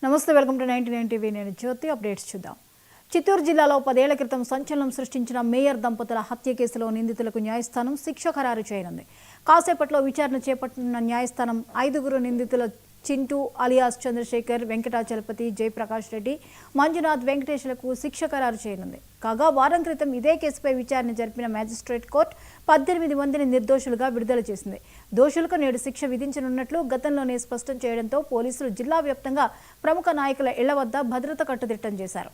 నమస్తే, welcome to 99 TV. నేను జ్యోతి. Updates చూద్దాం. చిత్తూరు జిల్లాలో 10 ఏళ్ల క్రితం సంచలనం సృష్టించిన మేయర్ దంపతుల హత్య కేసులో నిందితులకు న్యాయస్థానం శిక్ష ఖరారు చేయనుంది. కాసేపట్లో విచారణ చేపట్టనున్న న్యాయస్థానం 5 నిందితుల చింటూ అలియాస్ చంద్రశేఖర్, వెంకటాచలపతి, జయప్రకాష్ రెడ్డి, మంజునాథ్, వెంకటేష్లకు శిక్ష ఖరారు చేయనుంది. కాగా వారం క్రితం ఇదే కేసుపై విచారణ జరిపిన మ్యాజిస్ట్రేట్ కోర్టు 18 మందిని నిర్దోషులుగా విడుదల చేసింది. దోషులకు నేడు శిక్ష విధించనున్నట్లు గతంలోనే స్పష్టం చేయడంతో పోలీసులు జిల్లా వ్యాప్తంగా ప్రముఖ నాయకుల ఇళ్ల వద్ద భద్రత కట్టుదిట్టం చేశారు.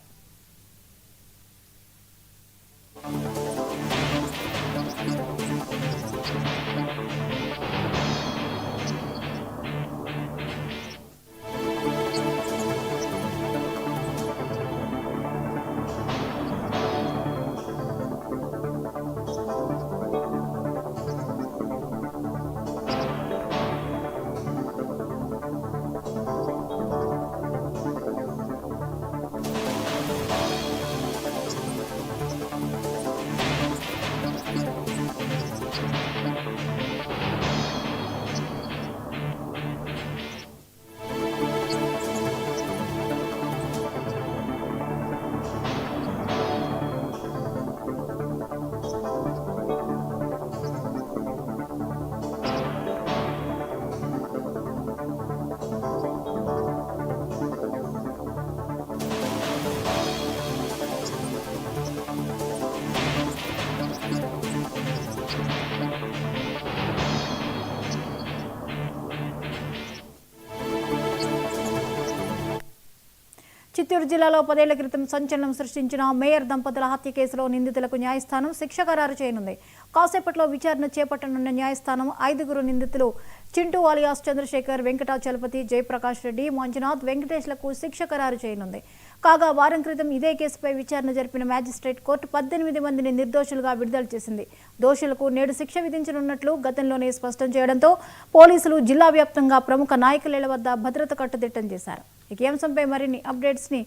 చిత్తూరు జిల్లాలో 10 ఏళ్ల క్రితం సంచలనం సృష్టించిన మేయర్ దంపతుల హత్య కేసులో నిందితులకు న్యాయస్థానం శిక్ష ఖరారు చేయనుంది. కాసేపట్లో విచారణ చేపట్టనున్న న్యాయస్థానం 5 నిందితులు చింటూ అలియాస్ చంద్రశేఖర్, వెంకటాచలపతి, జయప్రకాష్ రెడ్డి, మంజునాథ్, వెంకటేష్లకు శిక్ష ఖరారు చేయనుంది. కాగా వారం క్రితం ఇదే కేసుపై విచారణ జరిపిన మ్యాజిస్ట్రేట్ కోర్టు 18 మందిని నిర్దోషులుగా విడుదల చేసింది. దోషులకు నేడు శిక్ష విధించనున్నట్లు గతంలోనే స్పష్టం చేయడంతో పోలీసులు జిల్లా వ్యాప్తంగా ప్రముఖ నాయకుల వద్ద భద్రత కట్టుదిట్టం చేశారు. ఈ అంశంపై మరిన్ని అప్డేట్స్ ని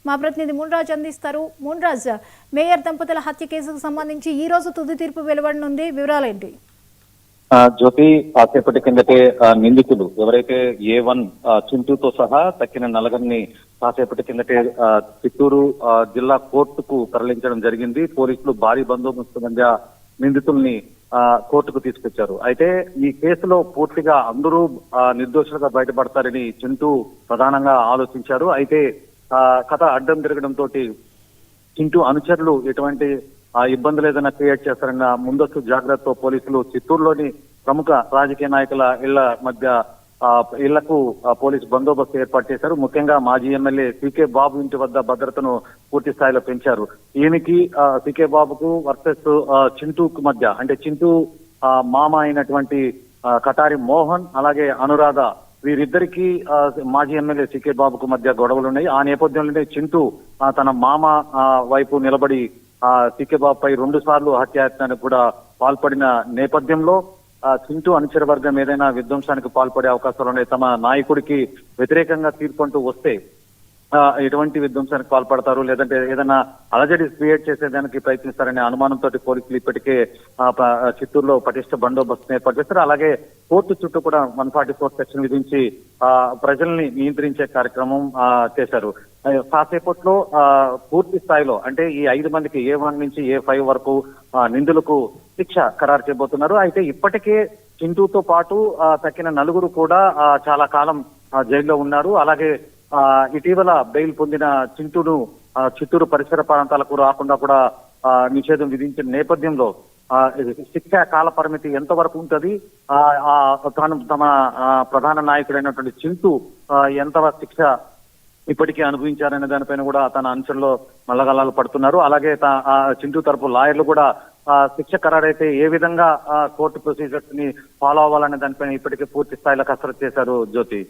మా ప్రతినిధి మున్రాజ్ అందిస్తారు. మున్రాజ్, మేయర్ దంపతుల హత్య కేసుకు సంబంధించి ఈ రోజు తుది తీర్పు వెలువడనుంది, వివరాలేంటి? జ్యోతి, కాసేపటి కిందటే నిందితులు ఎవరైతే A1 చింటూతో సహా తక్కిన నలుగురిని కాసేపటి కిందటే చిత్తూరు జిల్లా కోర్టుకు తరలించడం జరిగింది. పోలీసులు భారీ బందోబస్తు మధ్య నిందితుల్ని కోర్టుకు తీసుకొచ్చారు. అయితే ఈ కేసులో పూర్తిగా అందరూ నిర్దోషులుగా బయటపడతారని చింటూ ప్రధానంగా ఆలోచించారు. అయితే కథ అడ్డం తిరగడంతో చింటూ అనుచరులు ఎటువంటి ఇబ్బందులు ఏదైనా క్రియేట్ చేస్తారన్న ముందస్తు జాగ్రత్తతో పోలీసులు చిత్తూరులోని ప్రముఖ రాజకీయ నాయకుల ఇళ్లకు పోలీసు బందోబస్తు ఏర్పాటు చేశారు. ముఖ్యంగా మాజీ ఎమ్మెల్యే సికే బాబు ఇంటి వద్ద భద్రతను పూర్తి స్థాయిలో పెంచారు. ఈయనకి సికే బాబుకు వర్సెస్ చింటూకు మధ్య, అంటే చింటూ మామ అయినటువంటి కటారి మోహన్ అలాగే అనురాధ, వీరిద్దరికీ మాజీ ఎమ్మెల్యే సికే బాబుకు మధ్య గొడవలు ఉన్నాయి. ఆ నేపథ్యంలోనే చింటూ తన మామ వైపు నిలబడి సికే బాబుపై 2 సార్లు హత్యాయత్నానికి కూడా పాల్పడిన నేపథ్యంలో చింటూ అనుచర వర్గం ఏదైనా విధ్వంసానికి పాల్పడే అవకాశాలు ఉన్నాయి. తమ నాయకుడికి వ్యతిరేకంగా తీర్పుంటూ వస్తే ఎటువంటి విధ్వంసానికి పాల్పడతారు, లేదంటే ఏదైనా అలజడి క్రియేట్ చేసేదానికి ప్రయత్నిస్తారనే అనుమానంతో పోలీసులు ఇప్పటికే చిత్తూరులో పటిష్ట బందోబస్తును ఏర్పాటు చేస్తారు. అలాగే కోర్టు చుట్టూ కూడా 144 సెక్షన్ విధించి ప్రజల్ని నియంత్రించే కార్యక్రమం చేశారు. కాసేపట్లో పూర్తి స్థాయిలో, అంటే ఈ 5 మందికి A1 నుంచి A5 వరకు నిందులకు శిక్ష ఖరారు చేయబోతున్నారు. అయితే ఇప్పటికే చింటూతో పాటు తక్కిన 4 కూడా చాలా కాలం జైల్లో ఉన్నారు. అలాగే ఇటీవల బెయిల్ పొందిన చింటూను చిత్తూరు పరిసర ప్రాంతాలకు రాకుండా కూడా నిషేధం విధించిన నేపథ్యంలో శిక్ష కాల పరిమితి ఎంతవరకు ఉంటుంది, తాను తమ ప్రధాన నాయకుడైనటువంటి చింటూ ఎంత శిక్ష ఇప్పటికీ అనుభవించారనే దానిపైన కూడా తన అంచంలో మల్లగల్లాలు పడుతున్నారు. అలాగే చింటూ తరపు లాయర్లు కూడా శిక్ష ఖరారైతే ఏ విధంగా కోర్టు ప్రొసీజర్స్ ని ఫాలో అవ్వాలనే దానిపైన ఇప్పటికే పూర్తి స్థాయిలో కసరత్తు చేశారు. జ్యోతి,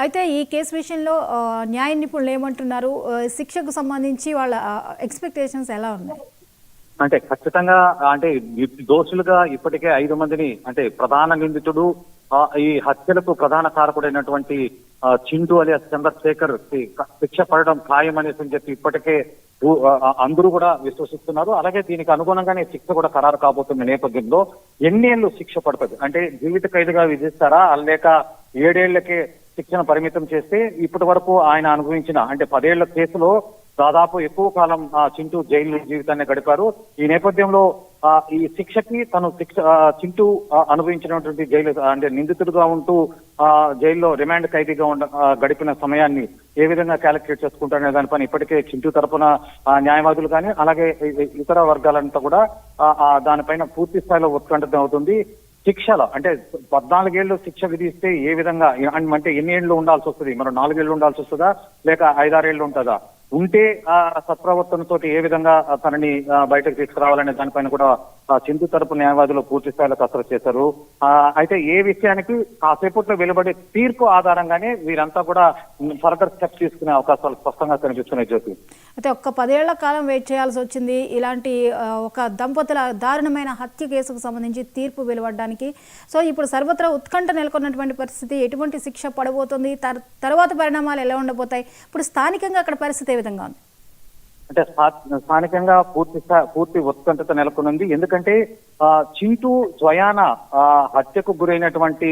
అయితే ఈ కేసు విషయంలో న్యాయ నిపుణులు ఏమంటున్నారు? శిక్షకు సంబంధించి వాళ్ళ ఎక్స్పెక్టేషన్స్ ఎలా ఉన్నాయి? అంటే ఖచ్చితంగా, అంటే దోషులుగా ఇప్పటికే 5 మందిని, అంటే ప్రధాన నిందితుడు ఈ హత్యలకు ప్రధాన కారకుడైనటువంటి చింటూ అలియాస్ చంద్రశేఖర్ శిక్ష పడడం ఖాయమనేసి చెప్పి ఇప్పటికే అందరూ కూడా విశ్వసిస్తున్నారు. అలాగే దీనికి అనుగుణంగానే శిక్ష కూడా ఖరారు కాబోతున్న నేపథ్యంలో ఎన్నేళ్లు శిక్ష పడుతుంది, అంటే జీవిత ఖైదుగా విధిస్తారా లేక 7 ఏళ్లకే శిక్షను పరిమితం చేస్తే ఇప్పటి వరకు ఆయన అనుభవించిన అంటే 10 ఏళ్ల కేసులో దాదాపు ఎక్కువ కాలం చింటూ జైలు జీవితాన్ని గడిపారు. ఈ నేపథ్యంలో ఈ శిక్షకి తను చింటూ అనుభవించినటువంటి జైలు అంటే నిందితుడుగా ఉంటూ జైల్లో రిమాండ్ ఖైదీగా గడిపిన సమయాన్ని ఏ విధంగా క్యాలిక్యులేట్ చేసుకుంటారనే దానిపైన ఇప్పటికే చింటూ తరపున న్యాయవాదులు కానీ అలాగే ఇతర వర్గాలంతా కూడా దానిపైన పూర్తి స్థాయిలో ఉత్కంఠితం అవుతుంది. శిక్షలో అంటే 14 ఏళ్ళు శిక్ష విధిస్తే ఏ విధంగా అంటే ఎన్ని ఏళ్ళు ఉండాల్సి వస్తుంది? మనం 4 ఏళ్ళు ఉండాల్సి వస్తుందా లేక 5-6 ఏళ్ళు ఉంటుందా? ఉంటే సత్ప్రవర్తనతో ఏ విధంగా తనని బయటకు తీసుకురావాలనే దానిపైన కూడా చింటూ తరపు న్యాయవాదులు పూర్తి స్థాయిలో కసరత్తు చేశారు. అయితే ఏ విషయానికి కాసేపట్లో వెలువడే తీర్పు ఆధారంగానే వీరంతా కూడా ఫర్దర్ స్టెప్స్ తీసుకునే అవకాశాలు స్పష్టంగా కనిపిస్తున్నాయి. జ్యోతి, అయితే ఒక్క 10 ఏళ్ల కాలం వెయిట్ చేయాల్సి వచ్చింది ఇలాంటి ఒక దంపతుల దారుణమైన హత్య కేసుకు సంబంధించి తీర్పు వెలువడడానికి. సో ఇప్పుడు సర్వత్రా ఉత్కంఠ నెలకొన్నటువంటి పరిస్థితి, ఎటువంటి శిక్ష పడబోతుంది, తర్వాత పరిణామాలు ఎలా ఉండబోతాయి, ఇప్పుడు స్థానికంగా అక్కడ పరిస్థితి ఏ విధంగా ఉంది? అంటే స్థానికంగా పూర్తి ఉత్కంఠత నెలకొనుంది. ఎందుకంటే చింటూ స్వయాన హత్యకు గురైనటువంటి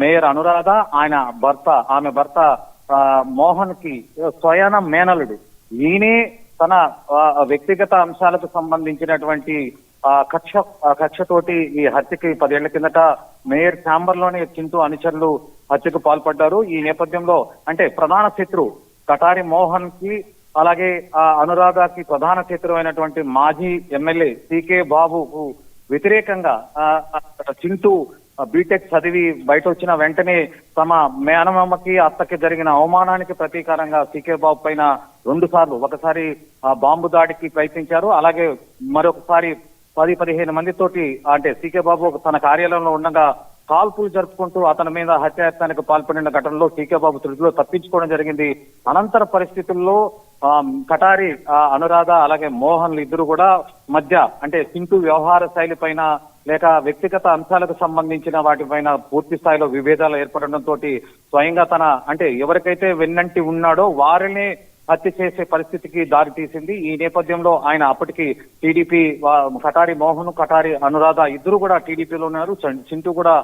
మేయర్ అనురాధ ఆమె భర్త మోహన్ కి స్వయాన మేనలుడు. ఈయనే తన వ్యక్తిగత అంశాలకు సంబంధించినటువంటి కక్షతోటి ఈ హత్యకి 10 ఏళ్ల కిందట మేయర్ ఛాంబర్ లోనే చింటూ అనుచరులు హత్యకు పాల్పడ్డారు. ఈ నేపథ్యంలో అంటే ప్రధాన శత్రు కటారి మోహన్ కి అలాగే అనురాధకి ప్రధాన శత్రువు అయినటువంటి మాజీ ఎమ్మెల్యే సికే బాబుకు వ్యతిరేకంగా చింటూ బీటెక్ చదివి బయట వచ్చిన వెంటనే తమ మేనమామకి అత్తకి జరిగిన అవమానానికి ప్రతీకారంగా సికే బాబు పైన 2 సార్లు, ఒకసారి బాంబు దాడికి ప్రయత్నించారు. అలాగే మరొకసారి 10-15 మందితోటి అంటే సికే బాబు తన కార్యాలయంలో ఉండగా కాల్పులు జరుపుకుంటూ అతని మీద హత్యాయత్నానికి పాల్పడిన ఘటనలో సికే బాబు త్రుటిలో తప్పించుకోవడం జరిగింది. అనంతర పరిస్థితుల్లో కటారి అనురాధ అలాగే మోహన్లు ఇద్దరు కూడా మధ్య అంటే చింటూ వ్యవహార శైలి పైన లేక వ్యక్తిగత అంశాలకు సంబంధించిన వాటిపైన పూర్తి స్థాయిలో విభేదాలు ఏర్పడడంతో స్వయంగా తన అంటే ఎవరికైతే వెన్నంటి ఉన్నాడో వారిని హత్య చేసే పరిస్థితికి దారి తీసింది. ఈ నేపథ్యంలో ఆయన అప్పటికి టీడీపీ కటారి మోహన్ కటారి అనురాధ ఇద్దరు కూడా టీడీపీలో ఉన్నారు, చింటూ కూడా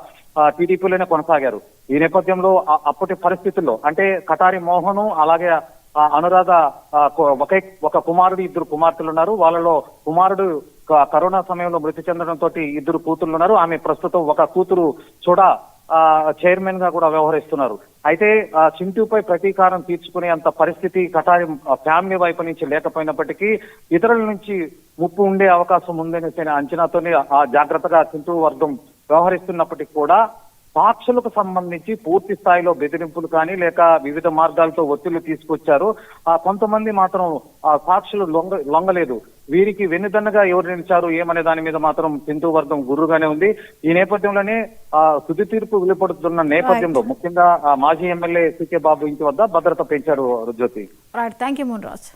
టీడీపీలోనే కొనసాగారు. ఈ నేపథ్యంలో అప్పటి పరిస్థితుల్లో అంటే కటారి మోహన్ అలాగే అనురాధ ఒక కుమారుడు, 2 కుమార్తెలు ఉన్నారు. వాళ్ళలో కుమారుడు కరోనా సమయంలో మృతి చెందడంతో 2 కూతుర్లు ఉన్నారు. ఆమె ప్రస్తుతం ఒక కూతురు చూడా చైర్మన్ గా కూడా వ్యవహరిస్తున్నారు. అయితే చింటూపై ప్రతీకారం తీర్చుకునే అంత పరిస్థితి కటారి ఫ్యామిలీ వైపు నుంచి లేకపోయినప్పటికీ ఇతరుల నుంచి ముప్పు ఉండే అవకాశం ఉందనే అంచనాతోనే జాగ్రత్తగా చింటూ వర్గం వ్యవహరిస్తున్నప్పటికీ కూడా సాక్షులకు సంబంధించి పూర్తి స్థాయిలో బెదిరింపులు కానీ లేక వివిధ మార్గాలతో ఒత్తిళ్లు తీసుకొచ్చారు. కొంతమంది మాత్రం సాక్షులు లొంగలేదు. వీరికి వెన్నుదన్నుగా ఎవరు నిలిచారు ఏమనే దాని మీద మాత్రం చింటూ వర్గం గుర్రుగానే ఉంది. ఈ నేపథ్యంలోనే తుది తీర్పు వెలువడుతున్న నేపథ్యంలో ముఖ్యంగా మాజీ ఎమ్మెల్యే సికే బాబు ఇంటి వద్ద భద్రత పెంచారు. జ్యోతి, థ్యాంక్ యూ మోహన్ రాజ్.